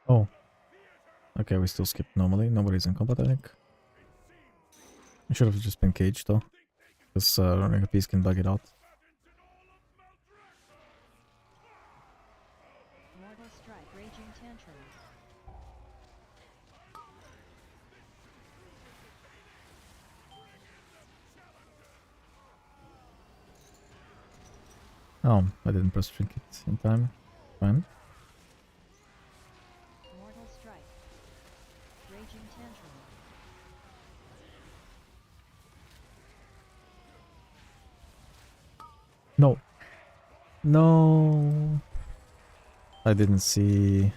Oh. Okay, we still skipped normally. Nobody's in combat, I think. I should have just been caged though. Because running a piece can bug it out. Mortal strike, raging tantrum. Oh, I didn't press trinket in time. Fine. Mortal strike, raging tantrum. No. No. I didn't see.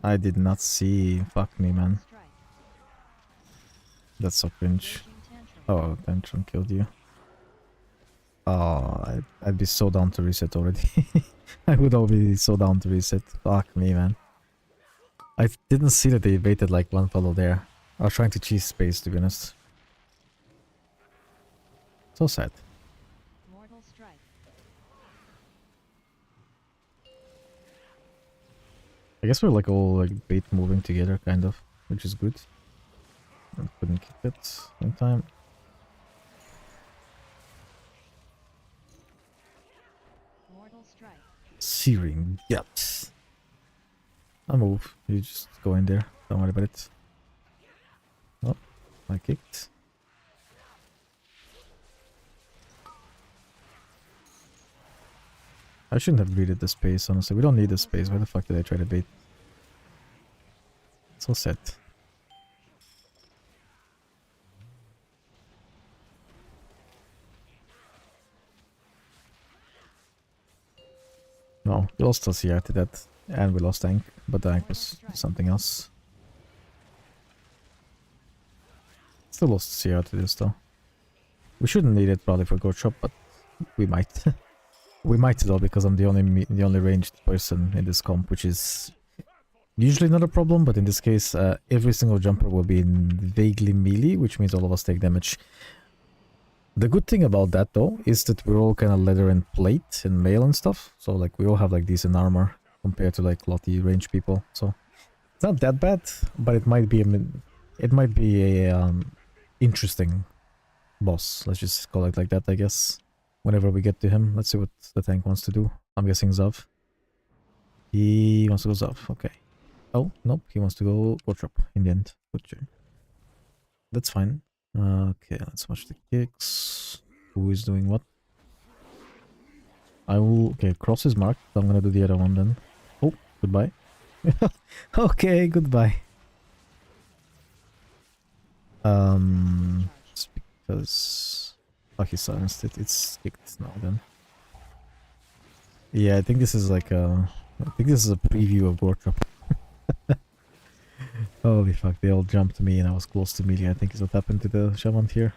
I did not see. Fuck me, man. Strike, That's so cringe. raging tantrum. Oh, Tantrum killed you. Oh, I'd be so down to reset already. I would all be so down to reset. Fuck me, man. I didn't see that they baited like one follow there. I was trying to cheese space, to be honest. So sad. Mortal strike, I guess we're like all like bait moving together, kind of, which is good. I couldn't keep it in time. mortal strike, Searing guts. I move. You just go in there. Don't worry about it. Oh, I kicked. I shouldn't have greeted the space, honestly. We don't need the space. Why the fuck did I try to bait? So sad. No, we lost CR to that. And we lost tank. But the tank was something else. Still lost CR to this though. We shouldn't need it probably for Goat Shop, but we might. We might though, because I'm the only ranged person in this comp, which is usually not a problem, but in this case, every single jumper will be in vaguely melee, which means all of us take damage. The good thing about that though is that we're all kind of leather and plate and mail and stuff, so like we all have like decent armor compared to like lotty range people. So it's not that bad, but it might be a interesting boss. Let's just call it like that, I guess. Whenever we get to him, let's see what the tank wants to do. I'm guessing Zav. He wants to go Zav, okay. Oh, nope, he wants to go Wartrap in the end. Good job. That's fine. Okay, let's watch the kicks. Who is doing what? I will... Okay, cross is marked. So I'm gonna do the other one then. Oh, goodbye. Okay, goodbye. It's because... Oh, he silenced it. It's kicked now then. Yeah, I think this is like a... I think this is a preview of Wartrap. Holy fuck, they all jumped me and I was close to melee, I think is what happened to the shaman here.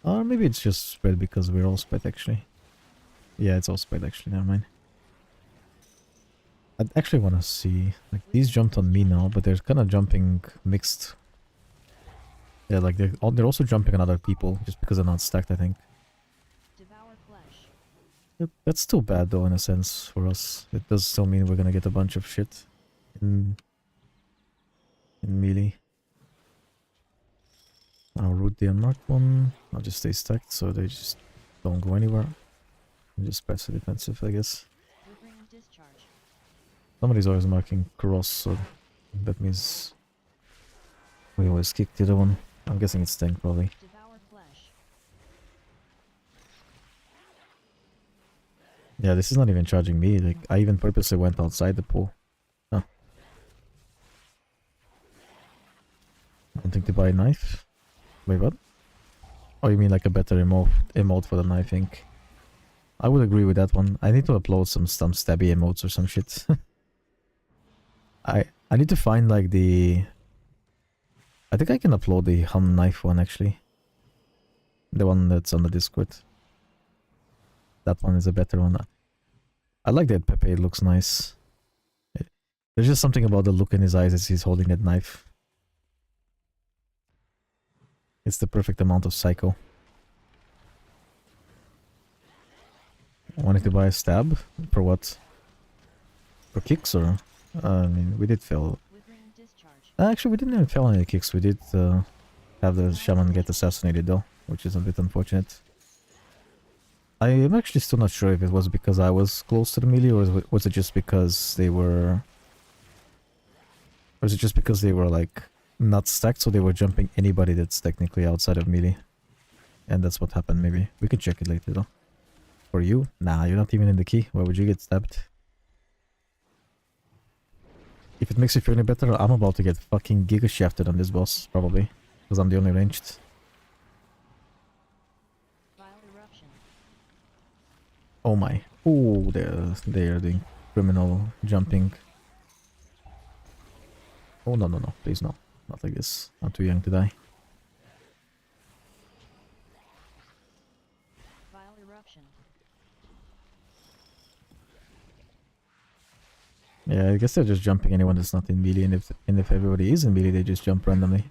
Or maybe it's just spread because we're all spread actually. Yeah, it's all spread actually, never mind. I'd actually want to see... Like, these jumped on me now, but they're kind of jumping mixed. Yeah, like they're also jumping on other people just because they're not stacked, I think. devour flesh, That's still bad though in a sense for us. It does still mean we're gonna get a bunch of shit in melee. I'll root the unmarked one. I'll just stay stacked so they just don't go anywhere. And just press the defensive, I guess. quivering discharge, Somebody's always marking cross, so that means we always kick the other one. I'm guessing it's tank probably. devour flesh, Yeah, this is not even charging me. Like, I even purposely went outside the pool. Huh. Don't think to buy a knife? Wait, what? Oh, you mean like a better emote for the knife ink? I would agree with that one. I need to upload some stabby emotes or some shit. I need to find like the... I think I can upload the hum knife one actually. The one that's on the Discord. That one is a better one. I like that Pepe, it looks nice. There's just something about the look in his eyes as he's holding that knife. It's the perfect amount of psycho. Wanted to buy a stab? For what? For kicks or? I mean, we did fail. Withering discharge. Actually, we didn't even fail any kicks. We did have the shaman get assassinated though, which is a bit unfortunate. I am actually still not sure if it was because I was close to the melee, or was it just because they were... Or is it just because they were, like, not stacked, so they were jumping anybody that's technically outside of melee? And that's what happened, maybe. We can check it later, though. For you? Nah, you're not even in the key. Why would you get stabbed? If it makes you feel any better, I'm about to get fucking giga shafted on this boss, probably. Because I'm the only ranged. Vile eruption. Oh my. Oh, they're doing criminal jumping. Oh, no, no, no. Please, no. Not like this. I'm too young to die. Vile eruption. Yeah, I guess they're just jumping anyone that's not in melee, and if everybody is in melee, they just jump randomly.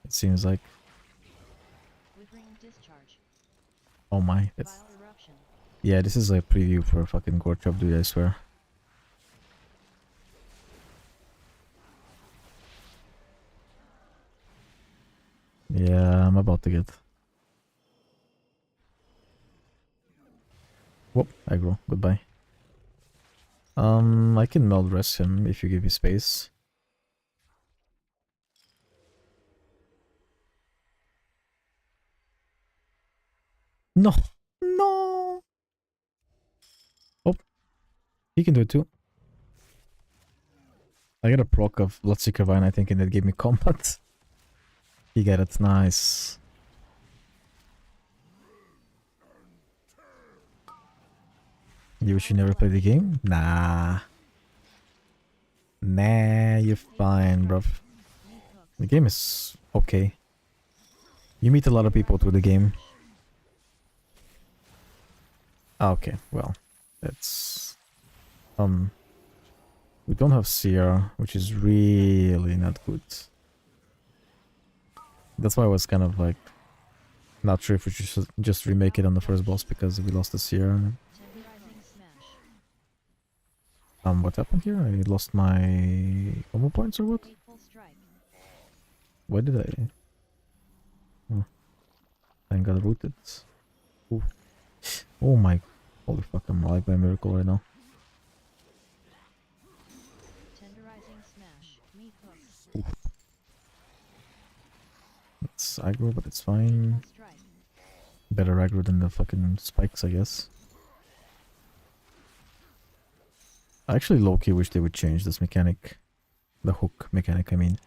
It seems like. Withering discharge. Oh my. That's... Vile eruption. Yeah, this is a preview for a fucking gore chop, dude, I swear. Yeah, I'm about to get... Whoop, aggro, goodbye. I can meld rest him if you give me space. No! No! Oh, he can do it too. I got a proc of Bloodseeker Vine, I think, and it gave me combat. He got it, nice. You wish you never played the game? Nah. Nah, you're fine, bruv. The game is okay. You meet a lot of people through the game. Okay, well, that's... we don't have Seer, which is really not good. That's why I was kind of like... Not sure if we should just remake it on the first boss because we lost the Seer. Tenderizing smash. What happened here? I lost my combo points or what? Hateful strike. Why did I? Oh, I got rooted. Ooh. Oh my, holy fuck! I'm alive by a miracle right now. Tenderizing smash. Meat hook. It's aggro, but it's fine. Hateful strike. Better aggro than the fucking spikes, I guess. I actually low-key wish they would change this mechanic. The hook mechanic, I mean.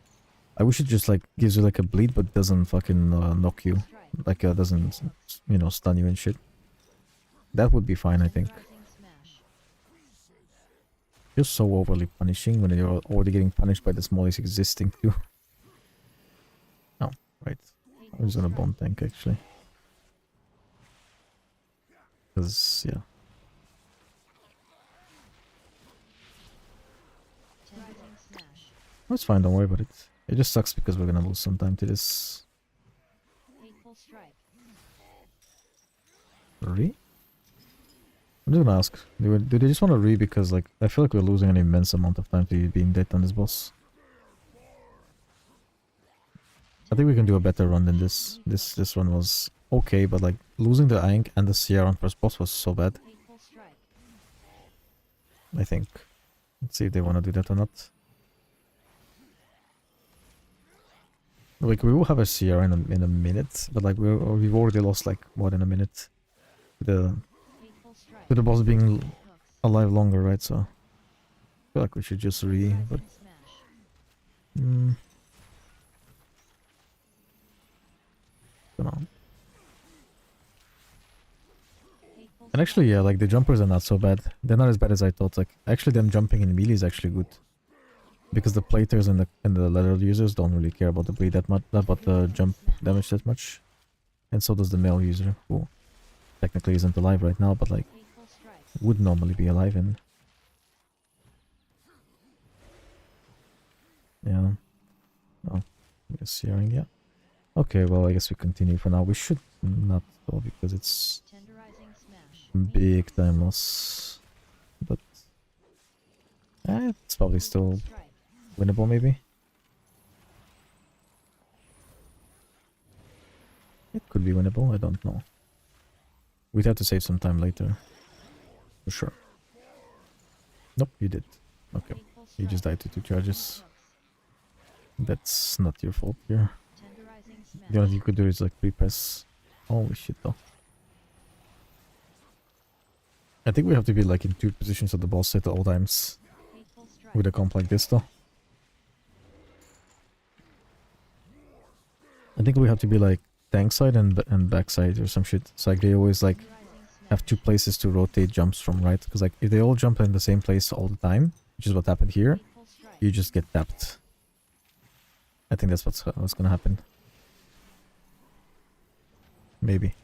I wish it just like gives you like a bleed but doesn't fucking knock you. Strike. Like doesn't, you know, stun you and shit. That would be fine, I think. Tenderizing smash. You're so overly punishing when you're already getting punished by the smallest existing too. Oh, right. I was gonna bomb tank actually. Because, yeah. Tenderizing smash. That's fine, don't worry about it. It just sucks because we're gonna lose some time to this. Hateful strike. Re? I'm just gonna ask. Do they just want to re because like I feel like we're losing an immense amount of time to you being dead on this boss. I think we can do a better run than this. This run was okay, but like losing the Aink and the Sierra on first boss was so bad. Hateful strike. I think. Let's see if they want to do that or not. Like we will have a Sierra in a minute, but like we've already lost like more than a minute. Hateful strike. To the boss being Hooks. alive longer, right? So I feel like we should just re. But Tenderizing smash. Come on. Hateful And actually, yeah, like the jumpers are not so bad. They're not as bad as I thought. Like actually, them jumping in melee is actually good. Because the platers and the leather users don't really care about the bleed that much, about the jump damage that much, and so does the male user, who technically isn't alive right now, but like Hateful strike. would normally be alive. And yeah, oh, I guess hearing, yeah. Okay, well, I guess we continue for now. We should not though because it's Tenderizing smash. big time loss, but It's probably still Strike. winnable, maybe. It could be winnable, I don't know. We'd have to save some time later. For sure. Nope, you did. Okay. Hateful You just strike. died to 2 charges. Hooks. That's not your fault here. Tenderizing smash. The only thing you could do is like pre-press. Holy shit though. I think we have to be like in 2 positions of the boss at all times Hateful strike. with a comp like this though. I think we have to be like tank side and back side or some shit. So like they always like Tenderizing have 2 smash. places to rotate jumps from, right? Because like if they all jump in the same place all the time, which is what happened here, Hateful strike. you just get tapped. I think that's what's gonna happen. Maybe.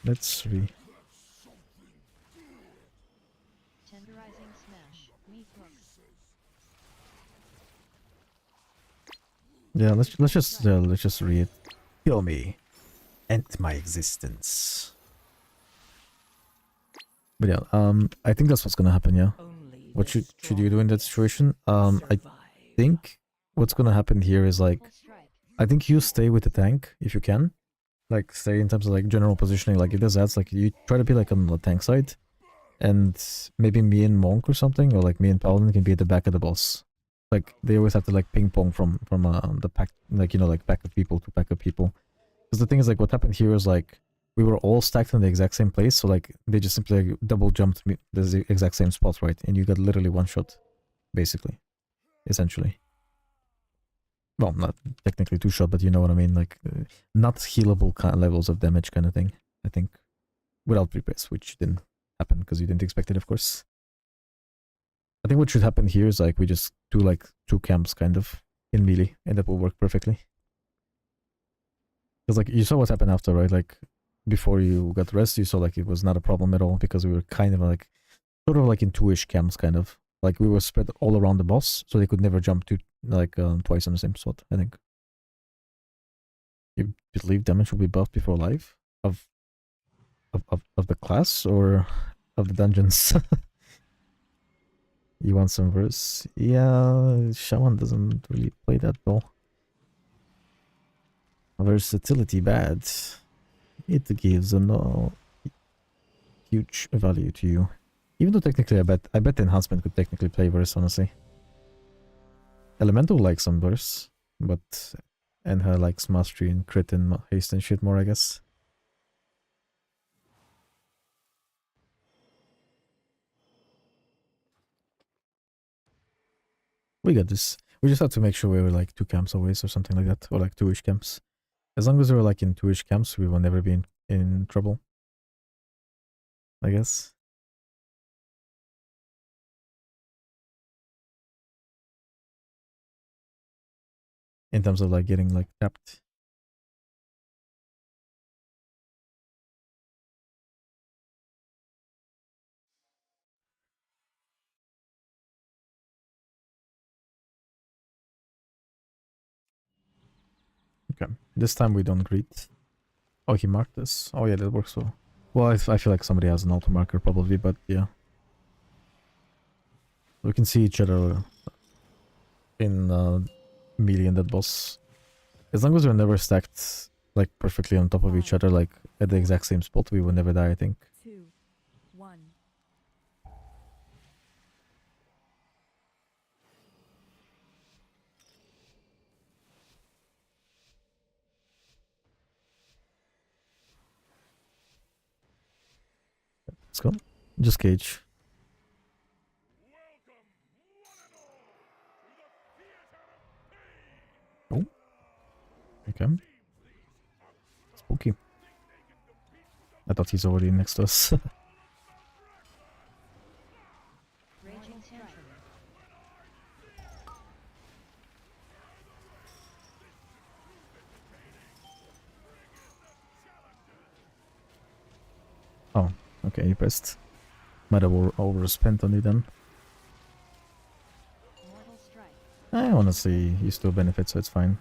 Let's see. Tenderizing smash. Meat hooks. Yeah, let's just read. Kill me. End my existence. But yeah, I think that's what's gonna happen, yeah. What should you do in that situation? I think what's gonna happen here is like, Hateful strike. I think you stay with the tank if you can. Like stay in terms of like general positioning, like if there's ads, like you try to be like on the tank side. And maybe me and Monk or something, or like me and Paladin can be at the back of the boss. Like they always have to like ping pong from the pack, like, you know, like back of people to back of people. Because the thing is, like, what happened here is like we were all stacked in the exact same place, so like they just simply like, double jumped me the exact same spot, right? And you got literally 1 shot, basically, essentially. Well, not technically 2 shot, but you know what I mean, like not healable kind of levels of damage, kind of thing. I think without pre-press, which didn't happen because you didn't expect it, of course. I think what should happen here is like we just do like 2 camps kind of in melee, and that will work perfectly. Because like you saw what happened after, right? Like before you got rest, you saw like it was not a problem at all because we were kind of like sort of like in 2-ish camps, kind of like we were spread all around the boss, so they could never jump to like twice on the same spot. I think. You believe damage will be buffed before life of the class or of the dungeons? You want some verse? Yeah, Shaman doesn't really play that well. Versatility bad. It gives a no huge value to you. Even though technically I bet the enhancement could technically play verse, honestly. Elemental likes some verse, but Enha likes mastery and crit and haste and shit more, I guess. We got this. We just have to make sure we were like 2 camps always or something like that. Or like 2-ish camps. As long as we were like in 2-ish camps, we will never be in trouble. I guess. In terms of like getting like tapped. Okay. This time we don't greet. Oh, he marked this. Oh yeah, that works well. Well, I feel like somebody has an auto marker probably, but yeah. We can see each other in melee and that boss. As long as we're never stacked like perfectly on top of each other, like at the exact same spot, we will never die, I think. 2, 1. Let's go. Just cage. Oh. Okay. Spooky. I thought he's already next to us. Raging tantrum. Oh, okay, he pressed. Might have overspent on it then. Mortal strike. I honestly, you still benefit, so it's fine.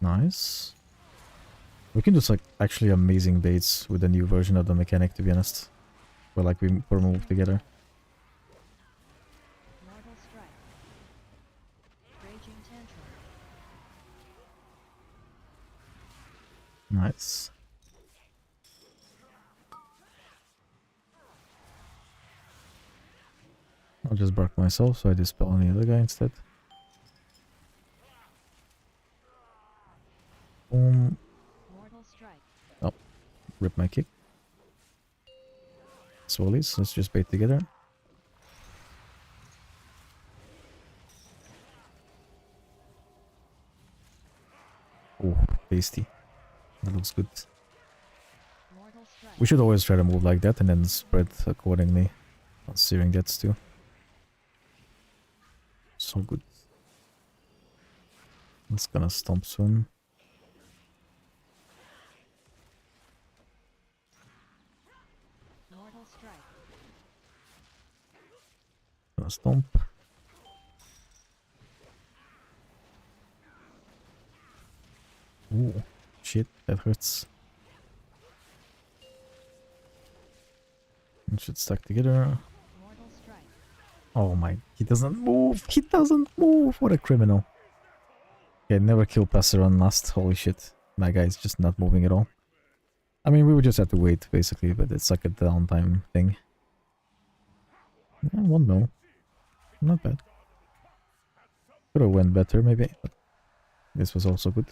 Nice. We can do like actually amazing baits with the new version of the mechanic, to be honest. Well, like we move together. Mortal strike. Raging tantrum. Nice. I'll just bark myself, so I dispel on the other guy instead. Boom. Mortal strike. Oh, rip my kick. Swallies, let's just bait together. Oh, tasty. That looks good. Mortal strike. We should always try to move like that and then spread accordingly. On searing gets too. So good. It's gonna stomp soon. Mortal strike. Gonna stomp. Ooh, shit, that hurts. It should stack together. Mortal strike. Oh my, he doesn't move! He doesn't move! What a criminal. Okay, never kill passer on last. Holy shit. My guy is just not moving at all. I mean, we would just have to wait, basically, but it's like a downtime thing. Yeah, 1-0. Not bad. Could have went better, maybe, but this was also good.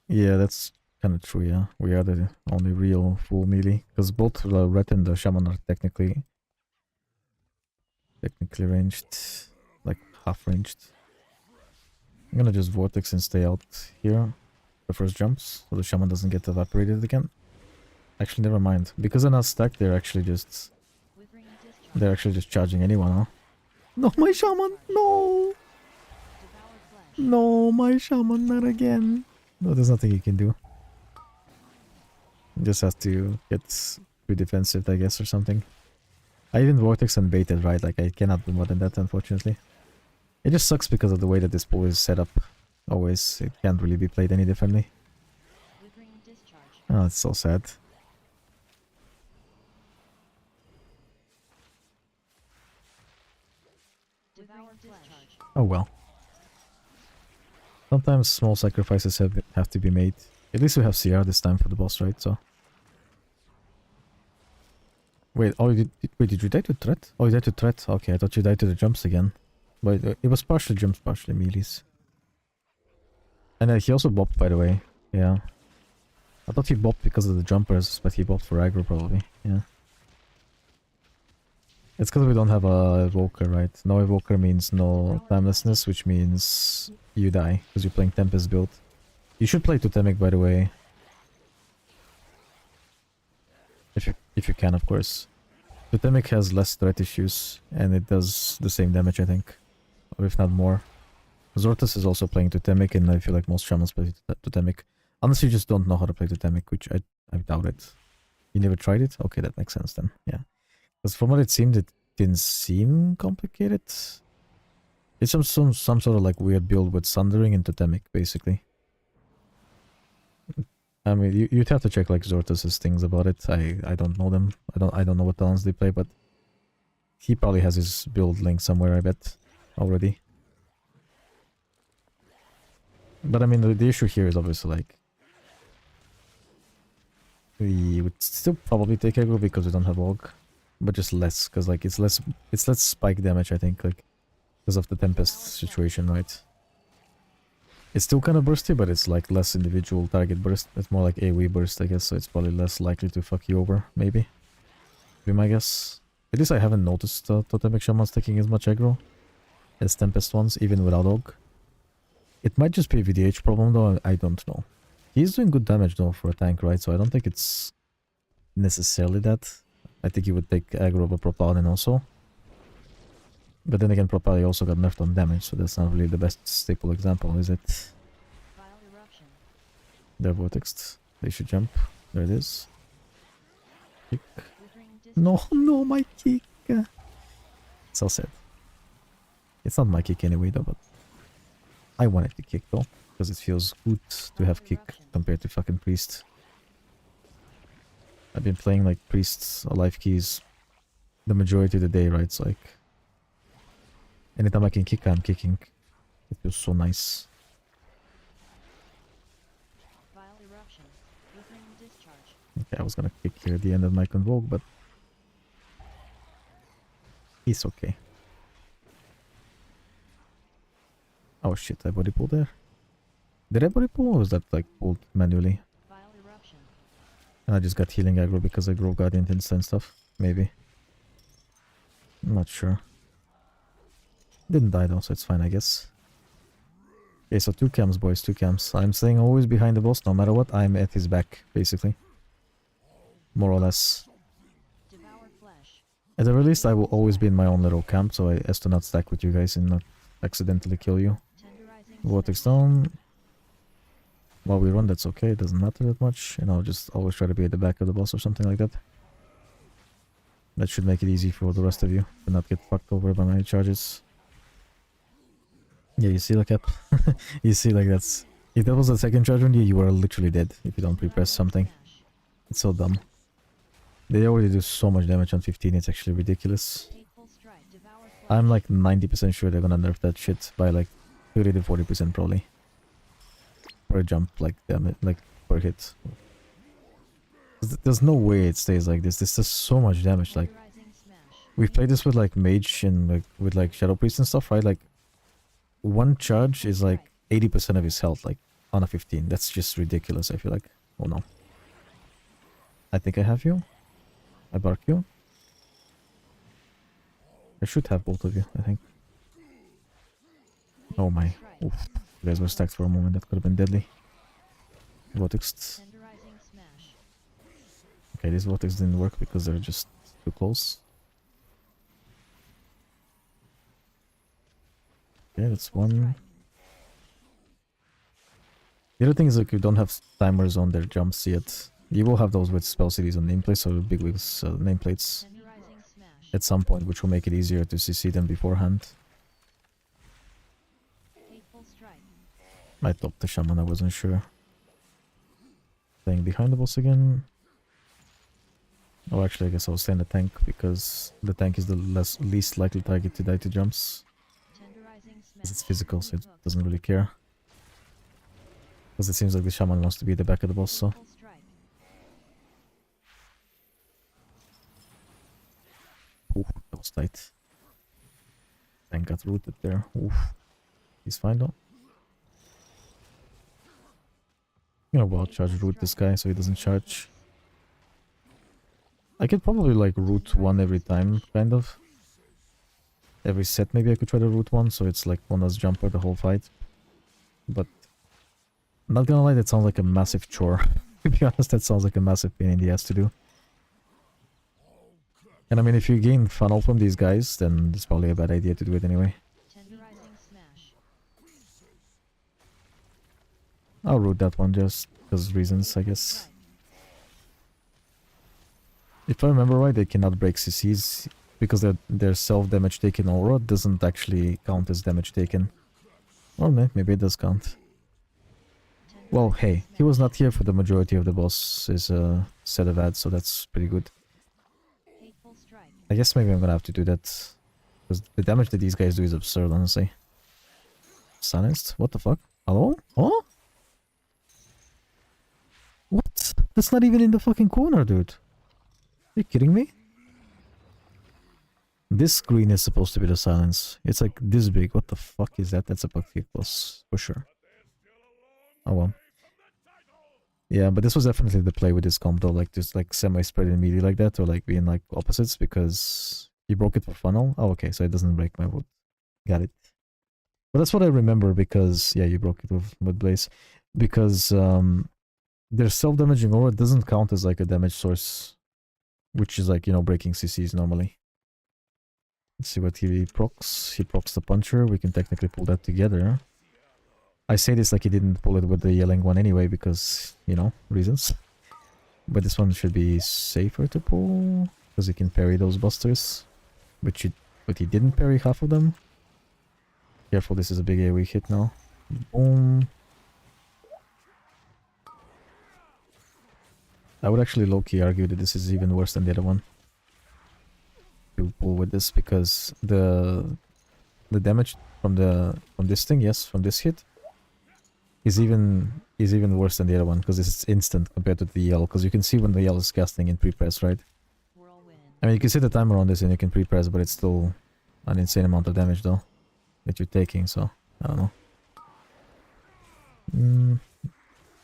Yeah, that's kind of true, yeah. We are the only real full melee. Because both the red and the shaman are technically ranged. Like, half ranged. I'm gonna just vortex and stay out here. The first jumps, so the shaman doesn't get evaporated again. Actually, never mind. Because they're not stacked, they're actually just... Withering discharge. They're actually just charging anyone, huh? No, my shaman! No! Devour flesh. No, my shaman, not again. No, there's nothing he can do. Just has to get too defensive, I guess, or something. I even vortex and baited, right? Like, I cannot do more than that, unfortunately. It just sucks because of the way that this pool is set up. Always, it can't really be played any differently. Withering discharge. Oh, it's so sad. Devour discharge. Oh well. Sometimes small sacrifices have to be made. At least we have CR this time for the boss, right? So. Wait, oh, wait, did you die to threat? Oh, you died to threat. Okay, I thought you died to the jumps again. But it was partially jumps, partially melees. And he also bopped, by the way. Yeah. I thought he bopped because of the jumpers, but he bopped for aggro probably. Yeah. It's because we don't have a evoker, right? No evoker means no timelessness, which means you die because you're playing Tempest build. You should play Totemic, by the way. If you can, of course. Totemic has less threat issues, and it does the same damage, I think. Or if not more. Zortas is also playing Totemic, and I feel like most shamans play Totemic. Unless you just don't know how to play Totemic, which I doubt it. You never tried it? Okay, that makes sense then, yeah. Because from what it seemed, it didn't seem complicated. It's some sort of like weird build with Sundering and Totemic, basically. I mean, you'd have to check like Zortas' things about it. I don't know them. I don't know what talents they play, but he probably has his build link somewhere, I bet, already. But I mean, the issue here is obviously like we would still probably take aggro because we don't have Aug, but just less, because like it's less spike damage, I think, like because of the Tempest situation, right? It's still kind of bursty, but it's like less individual target burst. It's more like AoE burst, I guess, so it's probably less likely to fuck you over, maybe. Be my guess. At least I haven't noticed Totemic Shamans taking as much aggro as Tempest ones, even without Aug. It might just be a VDH problem though, I don't know. He's doing good damage though for a tank, right? So I don't think it's necessarily that. I think he would take aggro over Pro Paladin also. But then again, Pro Paladin also got nerfed on damage, so that's not really the best staple example, is it? Vile eruption. They're vortexed. They should jump. There it is. Kick. Withering discharge. No, no, my kick. So sad. It's not my kick anyway though, but I wanted to kick though, because it feels good to have kick Eruption. compared to fucking priest. I've been playing like priests or life keys the majority of the day, right? So like anytime I can kick, I'm kicking. It feels so nice. Vile eruption. Withering discharge. Okay, I was gonna kick here at the end of my convoke, but he's okay. Oh shit, I body pulled there. Did I body pull or was that like pulled manually? Vile eruption. And I just got healing aggro because I Grove Guardian and stuff. Maybe. I'm not sure. Didn't die though, so it's fine, I guess. Okay, so 2 camps, boys, 2 camps. I'm staying always behind the boss, no matter what. I'm at his back, basically. More or less. Devour flesh. At the very least, I will always be in my own little camp, so as to not stack with you guys and not accidentally kill you. Tenderizing Vortex smash. down. While we run, that's okay, it doesn't matter that much. And I'll just always try to be at the back of the boss or something like that. That should make it easy for the rest of you to not get fucked over by my charges. Yeah, you see, like that? You see, like that's... If that was the second charge on you, you were literally dead if you don't pre-press something. Smash. It's so dumb. They already do so much damage on 15, it's actually ridiculous. Hateful strike. Devour flesh. I'm like 90% sure they're gonna nerf that shit by like 30 to 40% probably. Per jump, like damage, like per hit. There's no way it stays like this. This does so much damage. Like Tenderizing smash. we've played this with like mage and like with like shadow priest and stuff, right? Like one charge is like 80% of his health, like on a 15. That's just ridiculous. I feel like. Oh no. I think I have you. I bark you. I should have both of you, I think. Oh my. Oof. You guys were stacked for a moment. That could have been deadly. Vortex. Tenderizing smash. Okay, this Vortex didn't work because they're just too close. Okay, that's one. Strike. The other thing is like you don't have timers on their jumps yet. You will have those with spell cities on nameplates or big wigs nameplates Tenderizing smash. at some point, which will make it easier to CC them beforehand. Hateful strike. I topped the shaman, I wasn't sure. Playing behind the boss again. Oh, actually, I guess I'll stay in the tank because the tank is the least likely target to die to jumps. Tenderizing smash. Because it's physical, so it Hook. doesn't really care. Because it seems like the shaman wants to be at the back of the boss, so. Hateful strike. Ooh, that was tight. Tank got rooted there. Oof. He's fine though. I'm gonna wild charge root this guy so he doesn't charge. I could probably like root one every time, kind of. Every set maybe I could try to root one, so it's like one less jumper the whole fight. But not gonna lie, that sounds like a massive chore. To be honest, that sounds like a massive pain in the ass to do. And I mean, if you gain funnel from these guys, then it's probably a bad idea to do it anyway. Tenderizing smash. I'll root that one just because reasons, I guess. Strike. If I remember right, they cannot break CCs because their self-damage taken aura doesn't actually count as damage taken. Or maybe it does count. Well, hey, he was not here for the majority of the boss's set of ads, so that's pretty good. Hateful strike. I guess maybe I'm gonna have to do that. Because the damage that these guys do is absurd, honestly. Silenced? What the fuck? Hello? Oh? What? That's not even in the fucking corner, dude. Are you kidding me? This screen is supposed to be the silence. It's like this big. What the fuck is that? That's a bug kick boss, for sure. Oh well. Yeah, but this was definitely the play with this comp though, like just like semi-spread in melee like that, or like being like opposites, because you broke it for funnel. Oh, okay, so it doesn't break my wood. Got it. But that's what I remember because, yeah, you broke it with Wood Blaze. Because their self-damaging aura doesn't count as like a damage source, which is like, you know, breaking CCs normally. Let's see what he procs. He procs the puncher. We can technically pull that together. I say this like he didn't pull it with the yelling one anyway because, you know, reasons. But this one should be safer to pull because he can parry those busters. But he didn't parry half of them. Careful, this is a big AoE hit now. Boom. I would actually low-key argue that this is even worse than the other one. To pull with this, because the damage from this thing, yes, from this hit, is even worse than the other one, because it's instant compared to the yell. Because you can see when the yell is casting in pre-press, right? Whirlwind. I mean, you can set the timer on this and you can pre-press, but it's still an insane amount of damage though that you're taking. So I don't know.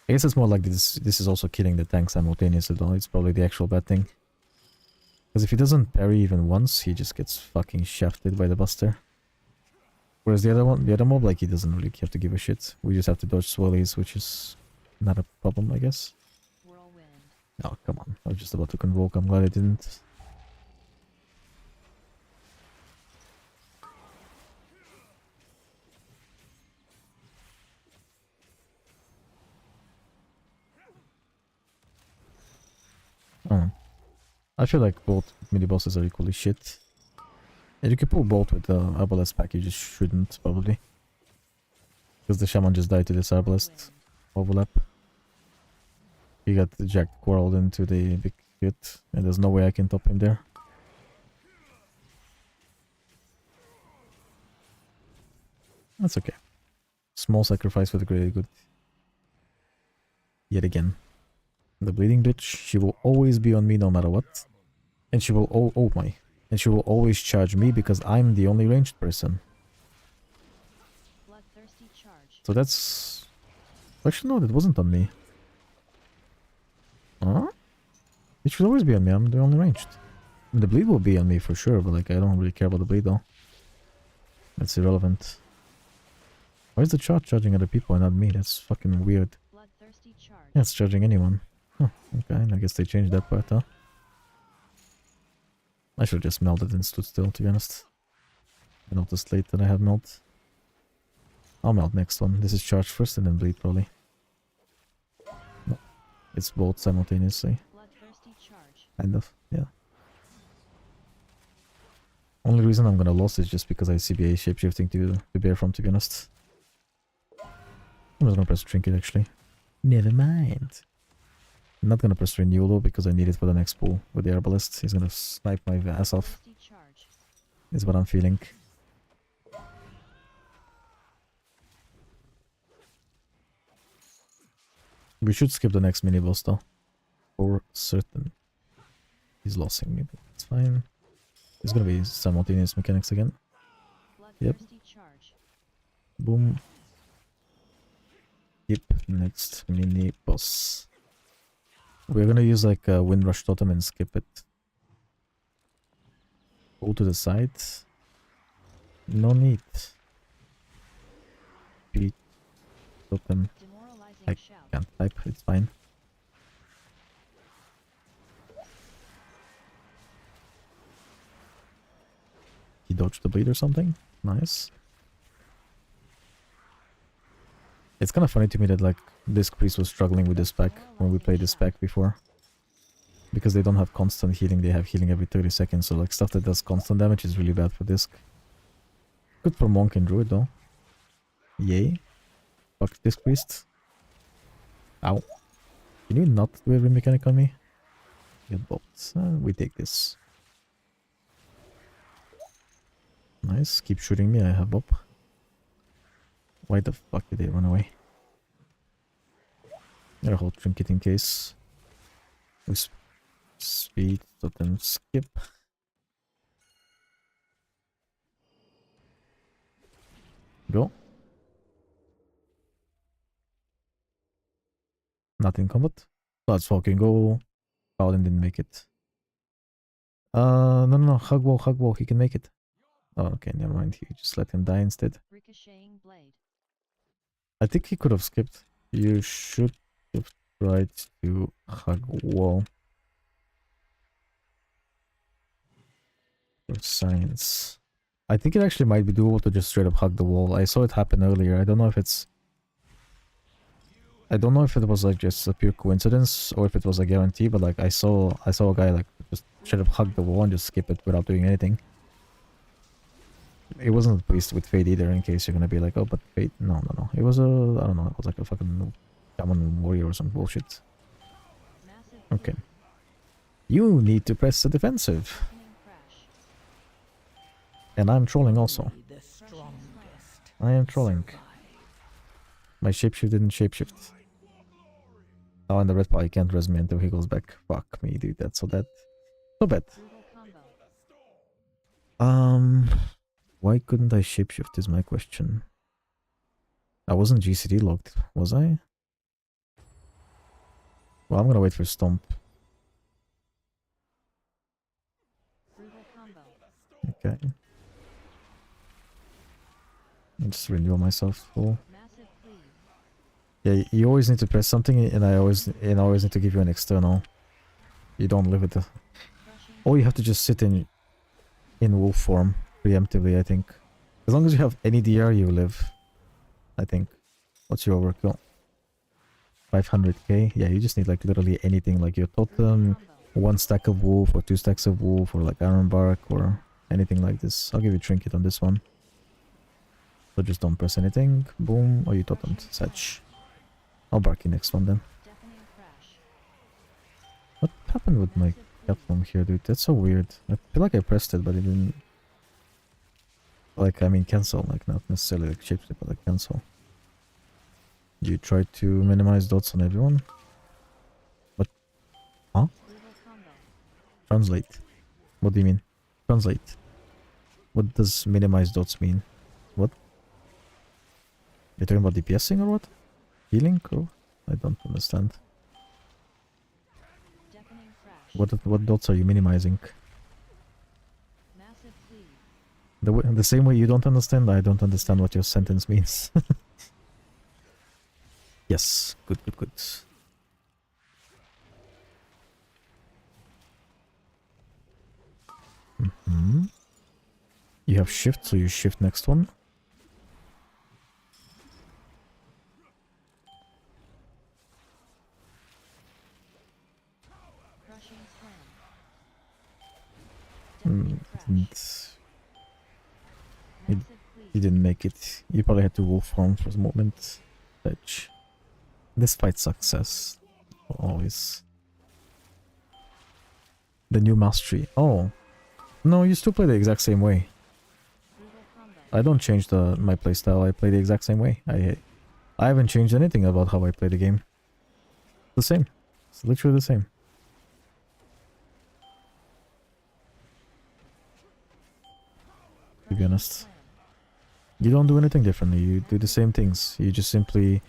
I guess it's more like this is also killing the tank simultaneously though. It's probably the actual bad thing. Because if he doesn't parry even once, he just gets fucking shafted by the buster. Whereas the other mob, like, he doesn't really have to give a shit. We just have to dodge swirlies, which is not a problem, I guess. Whirlwind. Oh, come on. I was just about to convoke. I'm glad I didn't. Oh. I feel like both mini bosses are equally shit. And you can pull both with the Arbalest pack, you just shouldn't, probably. Because the Shaman just died to this Arbalest overlap. He got jacked quarreled into the big hit, and there's no way I can top him there. That's okay. Small sacrifice for the greater good. Yet again. The bleeding bitch, she will always be on me no matter what. And she will and she will always charge me because I'm the only ranged person. Bloodthirsty charge. So that's... Actually no, that wasn't on me. Huh? It should always be on me, I'm the only ranged. The bleed will be on me for sure, but like I don't really care about the bleed though. That's irrelevant. Why is the charge charging other people and not me? That's fucking weird. Bloodthirsty charge. Yeah, it's charging anyone. Huh, okay, I guess they changed that part, huh? I should have just melted and stood still, to be honest. I noticed late that I have melt. I'll melt next one. This is charge first and then bleed, probably. No, it's both simultaneously. Bloodthirsty charge. Kind of, yeah. Only reason I'm gonna lose is just because I CBA shapeshifting to bear from, to be honest. I'm just gonna press trinket, actually. Never mind. I'm not gonna press renewal though, because I need it for the next pull with the Arbalest. He's gonna snipe my ass off. Bloodthirsty charge. Is what I'm feeling. We should skip the next mini boss though. For certain. He's losing me, but it's fine. It's gonna be simultaneous mechanics again. Bloodthirsty charge. Boom. Yep, next mini boss. We're gonna use like a Wind Rush Totem and skip it. Go to the side. No need. Beat Totem. Demoralizing I shout. can't type, it's fine. He dodged the bleed or something? Nice. It's kind of funny to me that like Disc Priest was struggling with this pack when we played this pack before. Because they don't have constant healing, they have healing every 30 seconds, so like stuff that does constant damage is really bad for Disc. Good for Monk and Druid though. Yay. Fuck Disc Priest. Ow. Can you not do every mechanic on me? Get bopped. We take this. Nice, keep shooting me, I have bop. Why the fuck did they run away? Gotta hold trinket in case. With speed, totem, skip. Go. Not in combat. Let's fucking go. Paladin didn't make it. No, hug wall, he can make it. Oh, okay, never mind, he just let him die instead. Ricocheting blade. I think he could have skipped. You should have tried to hug wall. For science. I think it actually might be doable to just straight up hug the wall. I saw it happen earlier. I don't know if it was like just a pure coincidence or if it was a guarantee, but like I saw a guy like just straight up hug the wall and just skip it without doing anything. It wasn't a priest with fade either, in case you're gonna be like, oh, but fade. No, no, no. It was a, I don't know, it was like a fucking common warrior or some bullshit. Massive Okay. bleed. You need to press the defensive. Deafening crash. And I'm trolling also. Only the Crushing strongest I am trolling. survive. My shapeshift didn't shapeshift. Oh, and the red pie can't res me until he goes back. Fuck me, dude. That's so bad. So bad. Brutal combo. Why couldn't I shapeshift is my question. I wasn't GCD locked, was I? Well, I'm gonna wait for Stomp. Brutal combo. Okay. I'll just renew myself full. Massive bleed. Yeah, you always need to press something, and I always need to give you an external. You don't live with the. Crushing. Or you have to just sit in wolf form preemptively. I think, as long as you have any DR, you live. I think. What's your overkill? 500k. Yeah, you just need like literally anything, like your totem, Combo. 1 stack of wolf, or 2 stacks of wolf, or like iron bark, or anything like this. I'll give you trinket on this one. So just don't press anything. Boom. Or you totem. Such. I'll bark you next one then. Deafening crash. What happened with my Massive bleed. platform here, dude? That's so weird. I feel like I pressed it, but it didn't. Like, I mean, cancel. Like, not necessarily like shapeshift, but like cancel. You try to minimize dots on everyone? What? Huh? Brutal combo. Translate. What do you mean? Translate. What does minimize dots mean? What? You're talking about DPSing or what? Healing? Or? I don't understand. Deafening crash. What dots are you minimizing? Massive bleed. The same way you don't understand, I don't understand what your sentence means. Yes, good, good, good. You have shift, so you shift next one. Crushing slam. Mm, Deafening crash. didn't, Massive you bleed. didn't make it. You probably had to wolf form for a moment. Fetch. Despite success. Always. The new mastery. Oh. No, you still play the exact same way. Brutal combo. I don't change my playstyle. I play the exact same way. I haven't changed anything about how I play the game. The same. It's literally the same. To be Crushing honest. slam. You don't do anything differently. You do the same things. You just simply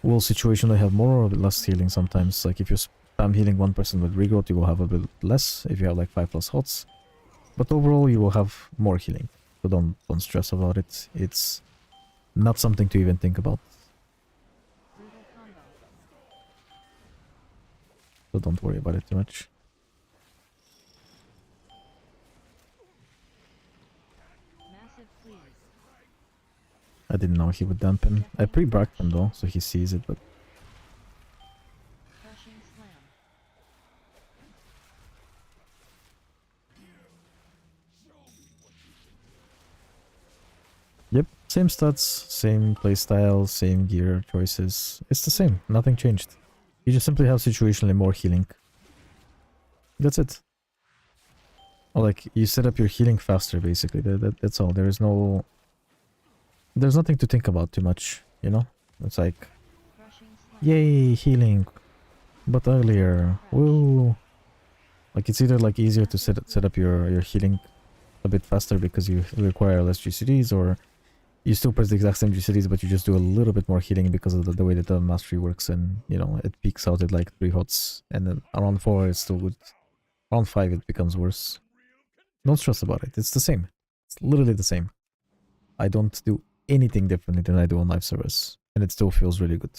will situationally have more or less healing sometimes. Like if you spam healing one person with regrowth, you will have a bit less if you have like 5+ hots. But overall, you will have more healing. So don't stress about it. It's not something to even think about. Brutal combo. So don't worry about it too much. Massive bleed. I didn't know he would dampen. I pre-barked him though, so he sees it, but Crushing slam. yep, same stats, same playstyle, same gear choices. It's the same, nothing changed. You just simply have situationally more healing. That's it. Or like, you set up your healing faster, basically. That's all. There's nothing to think about too much, you know? It's like, Crushing slam. yay, healing. But earlier, woo. Like, it's either like easier to set up your healing a bit faster because you require less GCDs, or you still press the exact same GCDs, but you just do a little bit more healing because of the way that the mastery works, and, you know, it peaks out at like 3 hots, and then around 4 it's still good. Around 5 it becomes worse. Don't stress about it. It's the same. It's literally the same. I don't do anything differently than I do on live service, and it still feels really good.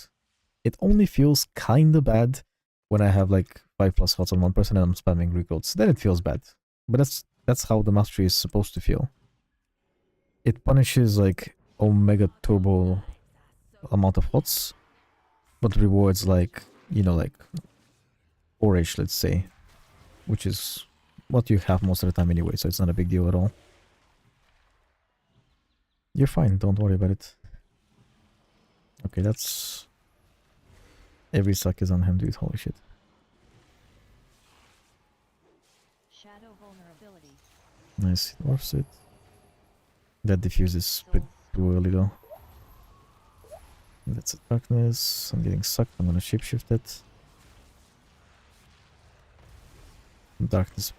It only feels kinda bad when I have like 5+ hots on one person and I'm spamming regrowths. Then it feels bad. But that's how the mastery is supposed to feel. It punishes like omega turbo amount of hots, but rewards like, you know, like 4H, let's say, which is what you have most of the time anyway, so it's not a big deal at all. You're fine, don't worry about it. Okay, that's... Every suck is on him, dude, holy shit. Shadow vulnerability. Nice, he dwarfs it. That diffuses a bit too early though. That's a darkness. I'm getting sucked. I'm gonna shapeshift it. Darkness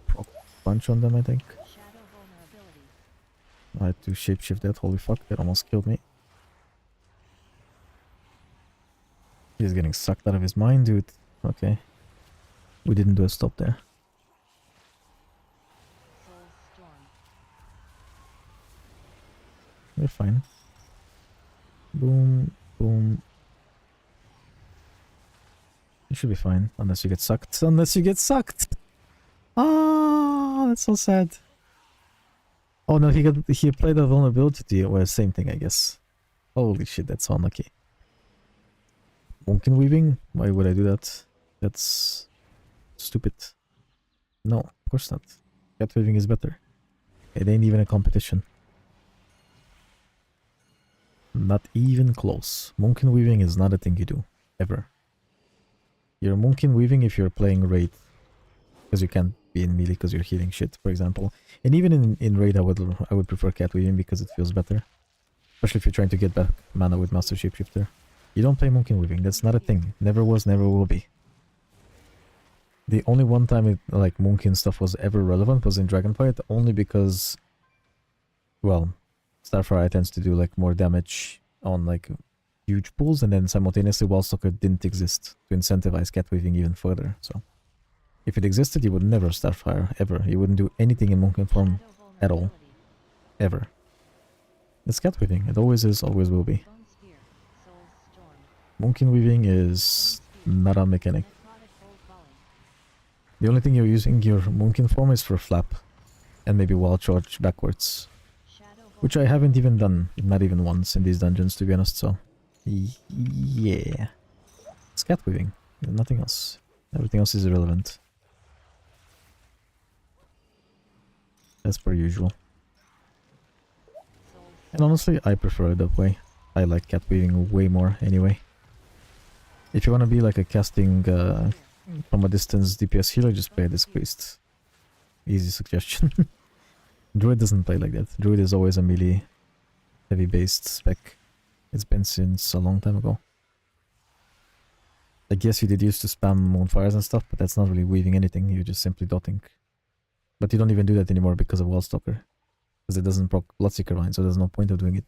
proc punch on them, I think. Shadow vulnerability. I had to shapeshift that. Holy fuck, that almost killed me. He's getting sucked out of his mind, dude. Okay. We didn't do a stop there. Soul storm. We're fine. Boom, boom. You should be fine, unless you get sucked. Unless you get sucked! Ah, that's so sad. Oh no, he applied a vulnerability to you. Well, same thing, I guess. Holy shit, that's so unlucky. Moonkin weaving? Why would I do that? That's stupid. No, of course not. Cat weaving is better. It ain't even a competition. Not even close. Moonkin weaving is not a thing you do. Ever. You're Moonkin weaving if you're playing raid. Because you can't be in melee because you're healing shit, for example. And even in raid I would prefer cat weaving because it feels better. Especially if you're trying to get back mana with Master Shapeshifter. You don't play Moonkin weaving, that's not a thing. Never was, never will be. The only one time it, like Moonkin stuff was ever relevant was in Dragonfight, only because, well, Starfire tends to do like more damage on like huge pools, and then simultaneously Wallstalker didn't exist to incentivize cat weaving even further. So if it existed, you would never Starfire ever. You wouldn't do anything in Moonkin form at all, ever. It's cat weaving. It always is, always will be. Bone spear. Soul storm. Moonkin weaving is not a mechanic. Necrotic bolt volley. The only thing you're using your Moonkin form is for flap, and maybe wall charge backwards. Shadow Which I haven't even done, not even once in these dungeons, to be honest, so... Yeah. It's cat weaving, nothing else. Everything else is irrelevant. As per usual. soul And honestly, I prefer it that way. I like cat weaving way more, anyway. If you want to be like a casting from a distance DPS healer, just play this priest. Easy suggestion. Druid doesn't play like that. Druid is always a melee heavy based spec. It's been since a long time ago. I guess you did used to spam moonfires and stuff, but that's not really weaving anything, you're just simply dotting. But you don't even do that anymore because of Wallstalker. Because it doesn't proc Bloodseeker line, so there's no point of doing it.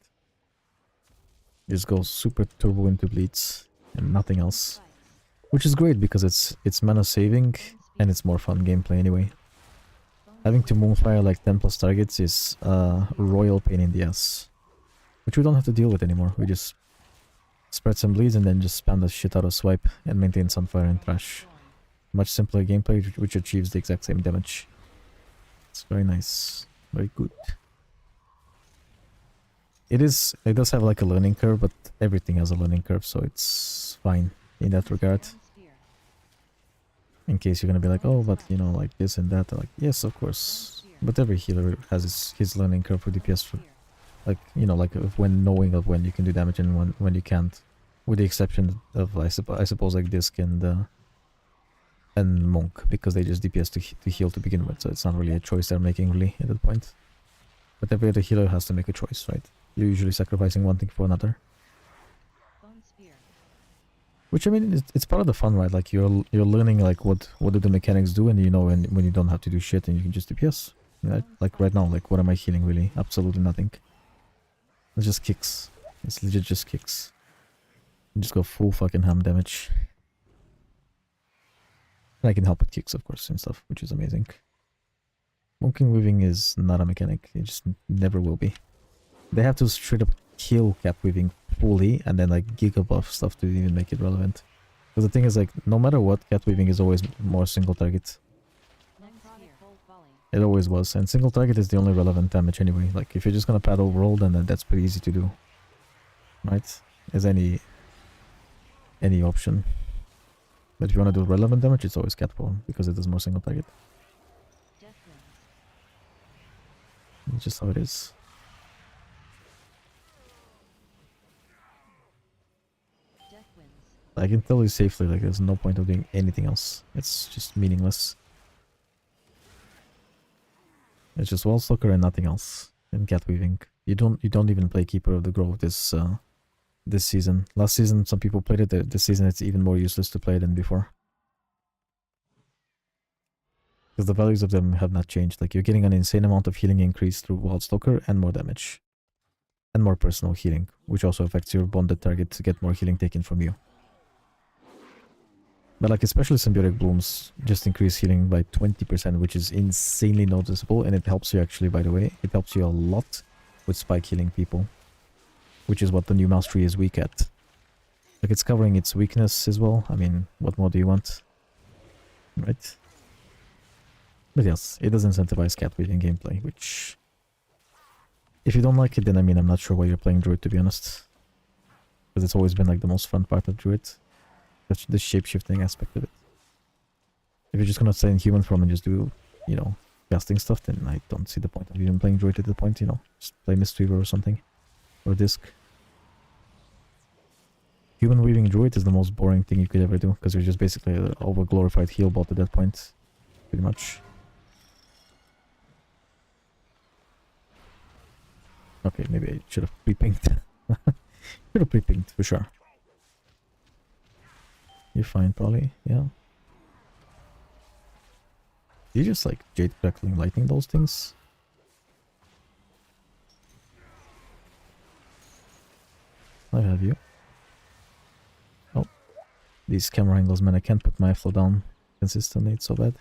You just go super turbo into bleeds and nothing else. Which is great because it's mana saving and it's more fun gameplay anyway. Having to moonfire like 10 plus targets is a royal pain in the ass. Which we don't have to deal with anymore. We just spread some bleeds and then just spam the shit out of swipe and maintain Sunfire and Trash. Much simpler gameplay which achieves the exact same damage. It's very nice. Very good. It does have like a learning curve, but everything has a learning curve, so it's fine in that regard. In case you're gonna be like, oh, but you know, like this and that, like, yes, of course. But every healer has his learning curve for DPS. Like, you know, like when knowing of when you can do damage and when you can't. With the exception of, I suppose, like Disc and Monk, because they just DPS to heal to begin with, so it's not really a choice they're making really at that point. But every other healer has to make a choice, right? You're usually sacrificing one thing for another. Which, I mean, it's part of the fun, right? Like you're learning like what do the mechanics do, and you know when you don't have to do shit and you can just DPS. Right? Like right now, like what am I healing really? Absolutely nothing. It's just kicks. It's legit just kicks. You just go full fucking ham damage. And I can help with kicks, of course, and stuff, which is amazing. Moonkin weaving is not a mechanic. It just never will be. They have to straight up kill cap weaving fully and then like giga buff stuff to even make it relevant. Because the thing is, like, no matter what, cat weaving is always more single target. It always was, and single target is the only relevant damage anyway. Like, if you're just gonna paddle roll, then that's pretty easy to do. Right? As any option. But if you want to do relevant damage, it's always cat roll, because it does more single target. It's just how it is. Death wins. I can tell you safely, like, there's no point of doing anything else. It's just meaningless. It's just wall stalker and nothing else. And cat weaving. You don't even play Keeper of the Grove this season. Last season some people played it. This season it's even more useless to play than before. Because the values of them have not changed. Like, you're getting an insane amount of healing increase through Wild Stalker and more damage. And more personal healing, which also affects your bonded target to get more healing taken from you. But like, especially Symbiotic Blooms just increase healing by 20%, which is insanely noticeable, and it helps you actually, by the way. It helps you a lot with spike healing people, which is what the new mastery is weak at. Like, it's covering its weakness as well. I mean, what more do you want? Right? But yes, it does incentivize cat weaving gameplay, which... if you don't like it, then I mean, I'm not sure why you're playing Druid, to be honest. Because it's always been like the most fun part of Druid. The shape-shifting aspect of it. If you're just gonna stay in human form and just do, you know, casting stuff, then I don't see the point of even playing Druid at the point, you know. Just play Mistweaver or something. Or Disc. Human weaving Druid is the most boring thing you could ever do, because you're just basically an over-glorified heal bot at that point. Pretty much. Okay, maybe I should have pre-pinged. Should have pre-pinged, for sure. You're fine, probably, yeah. You just like Jade Crackling Lightning those things? I have you. Oh. These camera angles, man, I can't put my flow down consistently, it's so bad.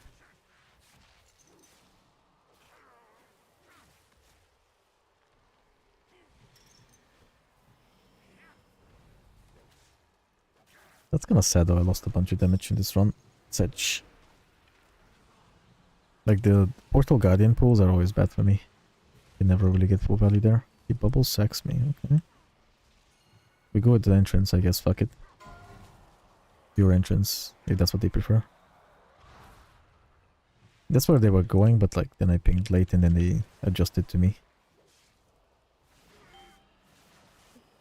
That's kinda sad though, I lost a bunch of damage in this run. It's edge. Like, the Portal Guardian pools are always bad for me. You never really get full value there. Keep bubbles sacks me, okay. We go with the entrance, I guess, fuck it. Pure entrance, if that's what they prefer. That's where they were going, but like, then I pinged late and then they adjusted to me.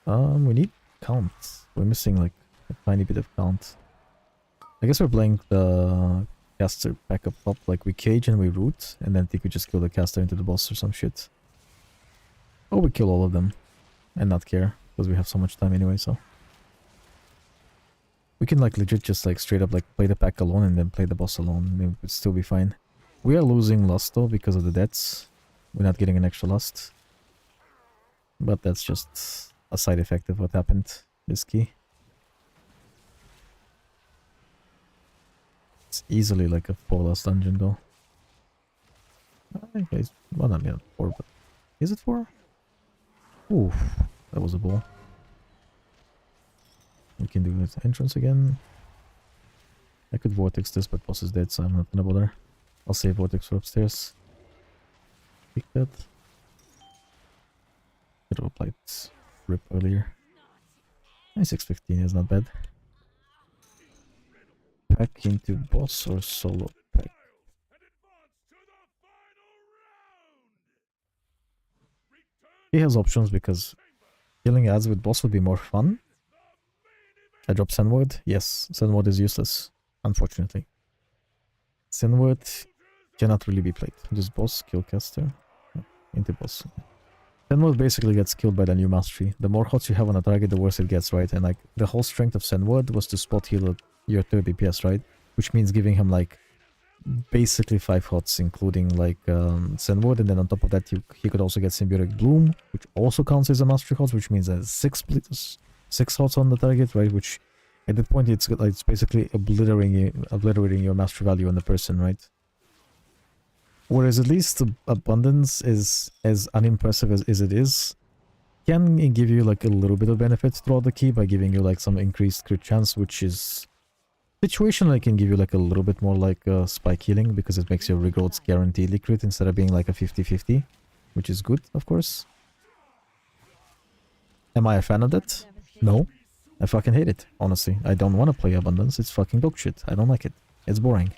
We need count. We're missing like a tiny bit of count. I guess we're playing the caster back up top, like we cage and we root, and then think we just kill the caster into the boss or some shit. Or we kill all of them and not care, because we have so much time anyway, so. We can like legit just like straight up like play the pack alone and then play the boss alone, and it would still be fine. We are losing lust though because of the deaths. We're not getting an extra lust. But that's just a side effect of what happened this key. It's easily like a 4 last dungeon though. Okay, well, not yet 4, but is it 4? Oof, that was a ball. We can do this entrance again. I could vortex this, but boss is dead, so I'm not gonna bother. I'll save vortex for upstairs. Pick that. Could have applied rip earlier. 615 is not bad. Pack into boss or solo pack? He has options because killing ads with boss would be more fun. I drop Sandward? Yes, Sandward is useless, unfortunately. Sandward cannot really be played. Just boss, kill caster, into boss. Sandward basically gets killed by the new mastery. The more hots you have on a target, the worse it gets, right? And like, the whole strength of Sandward was to spot heal your 3rd DPS, right? Which means giving him like basically 5 hots, including like Sandward, and then on top of that he could also get Symbiotic Bloom, which also counts as a mastery hot, which means that 6 hots on the target, right? Which at that point it's basically obliterating your mastery value on the person, right? Whereas at least the abundance is as unimpressive as it is, can give you like a little bit of benefit throughout the key by giving you like some increased crit chance, which is situationally can give you like a little bit more like spike healing, because it makes your regrowths guaranteedly crit instead of being like a 50-50, which is good, of course. Am I a fan of that? No. I fucking hate it, honestly. I don't want to play abundance, it's fucking dog shit. I don't like it. It's boring.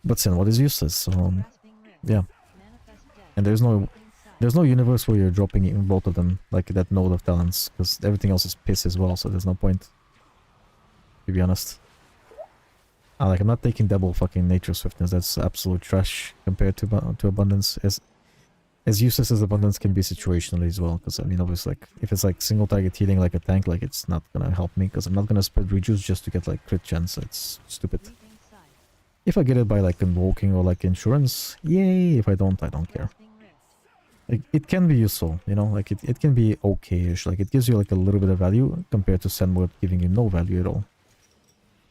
But Sinwad is useless, so yeah. And there's no universe where you're dropping in both of them, like that node of talents, because everything else is piss as well, so there's no point. to be honest. Like, I'm not taking double fucking nature swiftness. That's absolute trash compared to abundance. As useless as abundance can be situationally as well. Because I mean, obviously, like if it's like single target healing like a tank, like it's not gonna help me. Because I'm not gonna spread rejuice just to get like crit chance. It's stupid. Breathing sight. If I get it by like invoking or like insurance, yay. If I don't care. Grasping wrist. Like, it can be useful, you know, like it can be okay-ish. Like it gives you like a little bit of value compared to send word giving you no value at all.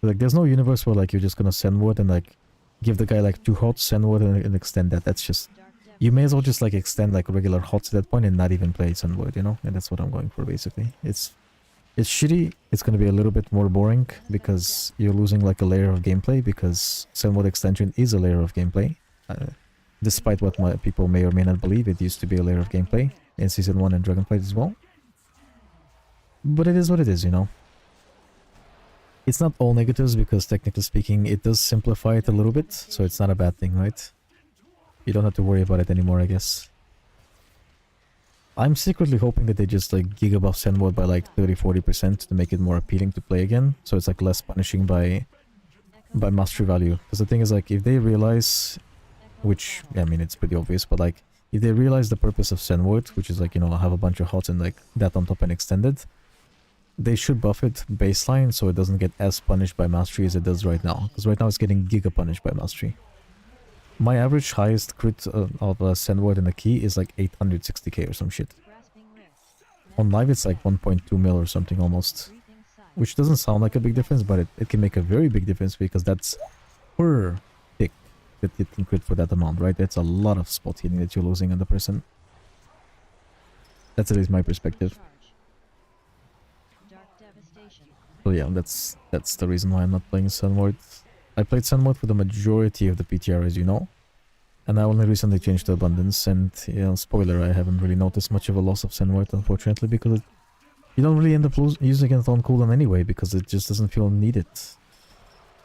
Like there's no universe where like you're just gonna send word and like give the guy like 2 hots, send word and extend that. That's just, Dark depth. you may as well just like extend like regular hots at that point and not even play send word, you know? And that's what I'm going for basically. It's shitty. It's gonna be a little bit more boring because you're losing like a layer of gameplay, because send word extension is a layer of gameplay. Despite what people may or may not believe, it used to be a layer of gameplay in Season 1 and Dragonflight as well. But it is what it is, you know. It's not all negatives because technically speaking, it does simplify it a little bit, so it's not a bad thing, right? You don't have to worry about it anymore, I guess. I'm secretly hoping that they just like gigabuff send word by like 30-40% to make it more appealing to play again, so it's like less punishing by mastery value. Because the thing is, like, if they realize, which, yeah, I mean, it's pretty obvious, but like, if they realize the purpose of send word, which is like, you know, have a bunch of hots and like that on top and extended, they should buff it baseline so it doesn't get as punished by mastery as it does right now. Because right now it's getting giga punished by mastery. My average highest crit of send word in the key is like 860k or some shit. Grasping wrist. On live it's like 1.2 mil or something almost. Breathing sight. Which doesn't sound like a big difference, but it can make a very big difference because that's per tick that it can crit for that amount, right? That's a lot of spot healing that you're losing on the person. That's at least my perspective. Charge. Dark devastation. So yeah, that's the reason why I'm not playing Sunward. I played Sunward for the majority of the PTR, as you know. And I only recently changed to Abundance, and, you know, spoiler, I haven't really noticed much of a loss of Sunward, unfortunately, because you don't really end up using it on cooldown anyway, because it just doesn't feel needed.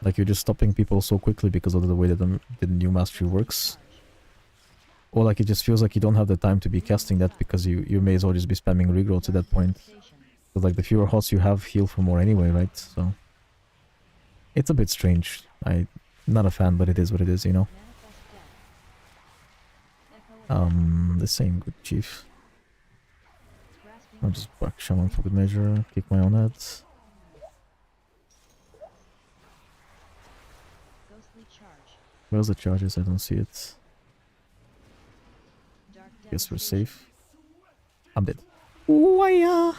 Like, you're just stopping people so quickly because of the way that the new mastery works. Or like, it just feels like you don't have the time to be casting that because you may as well just be spamming regrowths at that point. Because like, the fewer hots you have, heal for more anyway, right? So it's a bit strange. I'm not a fan, but it is what it is, you know? This ain't good, Chief. I'll just back Shaman for good measure, kick my own head. Ghostly charge. Where's the charges? I don't see it. Dark Guess we're devastation. safe. I'm dead. Waya!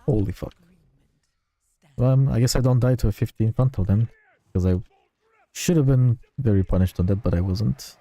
Holy fuck. Well, I guess I don't die to a 15 frontal then. Because I should have been very punished on that, but I wasn't.